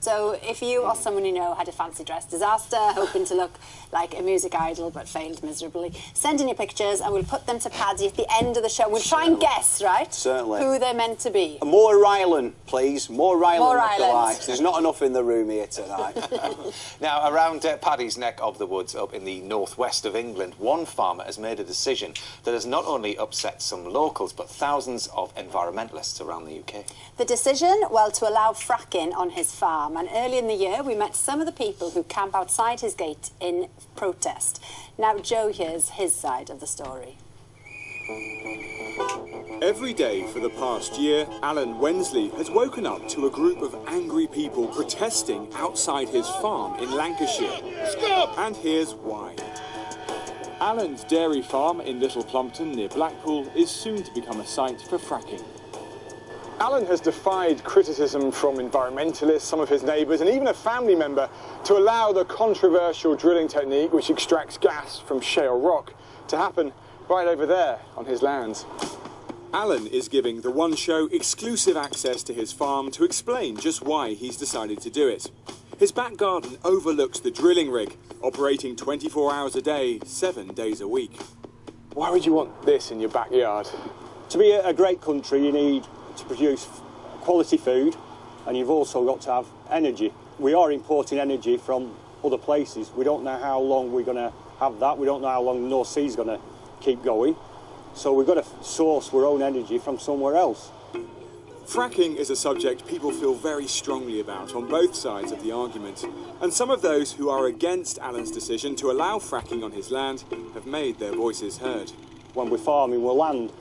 So if you or someone you know had a fancy dress disaster, hoping to look like a music idol but failed miserably, send in your pictures and we'll put them to Paddy at the end of the show. We'll try and guess, right? Certainly. Who they're meant to be. More Rylan, please. More Rylan Rylands. There's not enough in the room here tonight. Now, around Paddy's neck of the woods up in the northwest of England, one farmer has made a decision that has not only upset some locals but thousands of environmentalists around the UK. The decision, well, to allow fracking on his farm. And early in the year, we met some of the people who camp outside his gate in protest. Now, Joe hears his side of the story. Every day for the past year, Alan Wensley has woken up to a group of angry people protesting outside his farm in Lancashire. Stop! And here's why. Alan's dairy farm in Little Plumpton near Blackpool is soon to become a site for fracking. Alan has defied criticism from environmentalists, some of his neighbours and even a family member to allow the controversial drilling technique which extracts gas from shale rock to happen right over there on his lands. Alan is giving the One Show exclusive access to his farm to explain just why he's decided to do it. His back garden overlooks the drilling rig, operating 24 hours a day, 7 days a week. Why would you want this in your backyard? To be a great country, you need to produce quality food, and you've also got to have energy. We are importing energy from other places. We don't know how long we're going to have that. We don't know how long the North Sea's going to keep going. So we've got to source our own energy from somewhere else. Fracking is a subject people feel very strongly about on both sides of the argument. And some of those who are against Alan's decision to allow fracking on his land have made their voices heard. When we're farming our land,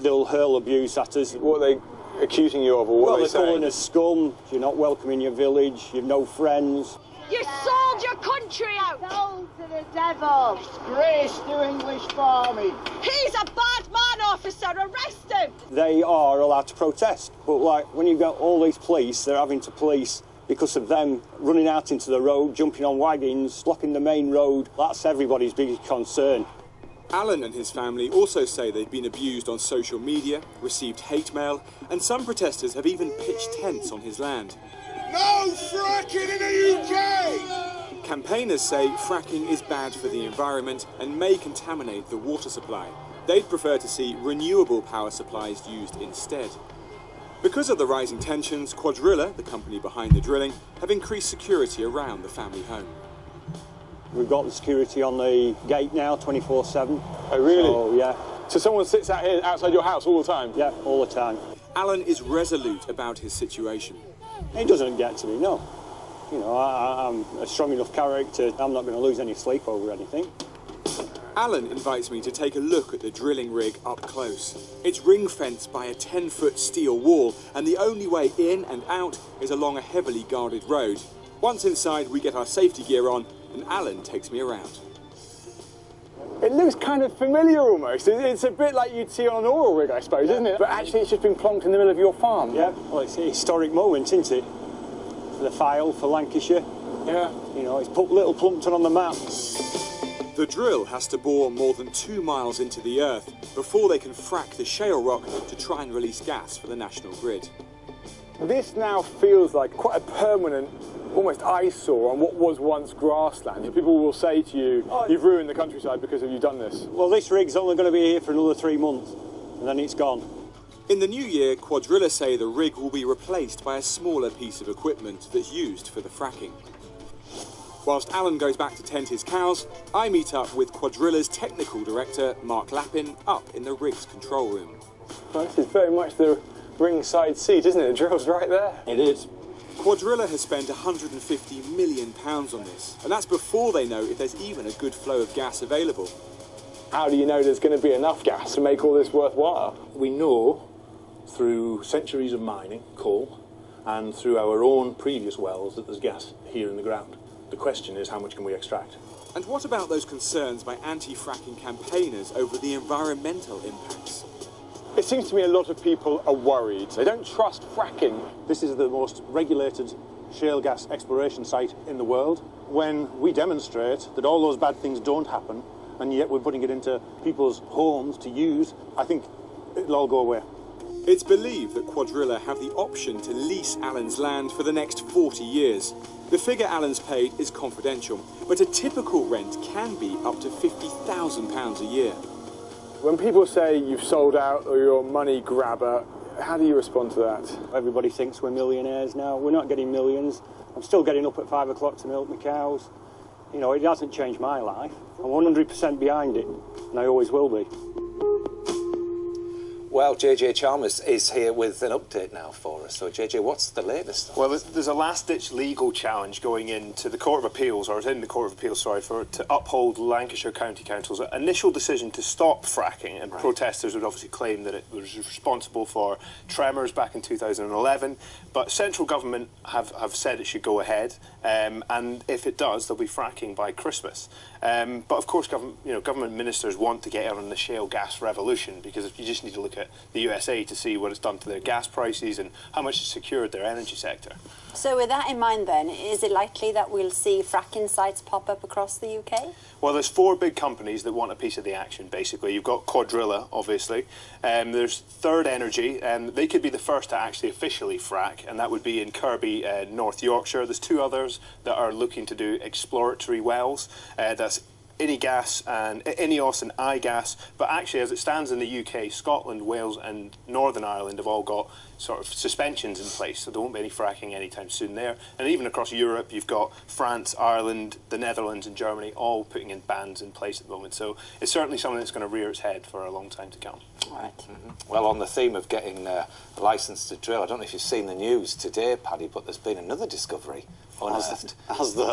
they'll hurl abuse at us. What are they accusing you of, or what are they saying? They're calling us scum, you're not welcome in your village, you've no friends. You sold your country out! Sold to the devil! Disgrace to English farming! He's a bad man, officer! Arrest him! They are allowed to protest, but like when you've got all these police, they're having to police because of them running out into the road, jumping on wagons, blocking the main road. That's everybody's biggest concern. Alan and his family also say they've been abused on social media, received hate mail, and some protesters have even pitched tents on his land. No fracking in the UK! Campaigners say fracking is bad for the environment and may contaminate the water supply. They'd prefer to see renewable power supplies used instead. Because of the rising tensions, Quadrilla, the company behind the drilling, have increased security around the family home. We've got the security on the gate now, 24/7. Oh, really? So, yeah. So someone sits out here outside your house all the time? Yeah, all the time. Alan is resolute about his situation. It doesn't get to me, no. You know, I'm a strong enough character. I'm not going to lose any sleep over anything. Alan invites me to take a look at the drilling rig up close. It's ring-fenced by a 10-foot steel wall, and the only way in and out is along a heavily guarded road. Once inside, we get our safety gear on, and Alan takes me around. It looks kind of familiar almost. It's a bit like you'd see on an oil rig, I suppose, isn't it? But actually it's just been plonked in the middle of your farm. Yeah, well, it's a historic moment, isn't it? For the file, for Lancashire. Yeah. You know, it's put Little Plumpton on the map. The drill has to bore more than 2 miles into the earth before they can frack the shale rock to try and release gas for the national grid. This now feels like quite a permanent, almost eyesore on what was once grassland. People will say to you, you've ruined the countryside because of you done this. Well, this rig's only going to be here for another 3 months, and then it's gone. In the new year, Quadrilla say the rig will be replaced by a smaller piece of equipment that's used for the fracking. Whilst Alan goes back to tend his cows, I meet up with Quadrilla's technical director, Mark Lappin, up in the rig's control room. Well, this is very much the ringside seat, isn't it? The drill's right there. It is. Quadrilla has spent £150 million on this, and that's before they know if there's even a good flow of gas available. How do you know there's going to be enough gas to make all this worthwhile? We know through centuries of mining, coal, and through our own previous wells that there's gas here in the ground. The question is, how much can we extract? And what about those concerns by anti-fracking campaigners over the environmental impacts? It seems to me a lot of people are worried. They don't trust fracking. This is the most regulated shale gas exploration site in the world. When we demonstrate that all those bad things don't happen, and yet we're putting it into people's homes to use, I think it'll all go away. It's believed that Quadrilla have the option to lease Alan's land for the next 40 years. The figure Alan's paid is confidential, but a typical rent can be up to £50,000 a year. When people say you've sold out or you're a money grabber, how do you respond to that? Everybody thinks we're millionaires now. We're not getting millions. I'm still getting up at 5 o'clock to milk my cows. You know, it hasn't changed my life. I'm 100% behind it, and I always will be. Well, JJ Chalmers is here with an update now for us. So, JJ, what's the latest? Well, there's a last-ditch legal challenge going into the Court of Appeals, or in the Court of Appeals, sorry, to uphold Lancashire County Council's initial decision to stop fracking. And protesters would obviously claim that it was responsible for tremors back in 2011. But central government have said it should go ahead, and if it does, there'll be fracking by Christmas. But of course, government ministers want to get in on the shale gas revolution, because if you just need to look at the USA to see what it's done to their gas prices and how much it's secured their energy sector. So with that in mind then, is it likely that we'll see fracking sites pop up across the UK? Well, there's 4 big companies that want a piece of the action, basically. You've got Quadrilla, obviously. There's Third Energy, and they could be the first to actually officially frack, and that would be in Kirby, North Yorkshire. There's 2 others that are looking to do exploratory wells. That's Ineos and iGas, but actually as it stands in the UK, Scotland, Wales and Northern Ireland have all got sort of suspensions in place, so there won't be any fracking anytime soon there. And even across Europe, you've got France, Ireland, the Netherlands and Germany all putting in bans in place at the moment, so it's certainly something that's going to rear its head for a long time to come. Right. Well, on the theme of getting a licence to drill, I don't know if you've seen the news today, Paddy, but there's been another discovery unearthed. Has there?